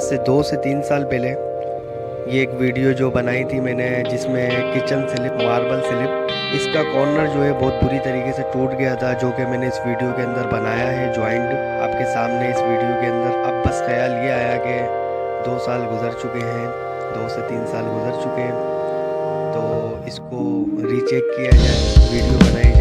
से 2 से 3 साल पहले ये एक वीडियो जो बनाई थी मैंने, जिसमें किचन स्लिप, मार्बल स्लिप, इसका कॉर्नर जो है बहुत बुरी तरीके से टूट गया था, जो कि मैंने इस वीडियो के अंदर बनाया है जॉइंट आपके सामने इस वीडियो के अंदर। अब बस ख्याल ये आया कि 2 साल गुजर चुके हैं, 2 से 3 साल गुजर चुके हैं, तो इसको रीचेक किया जाए, वीडियो बनाई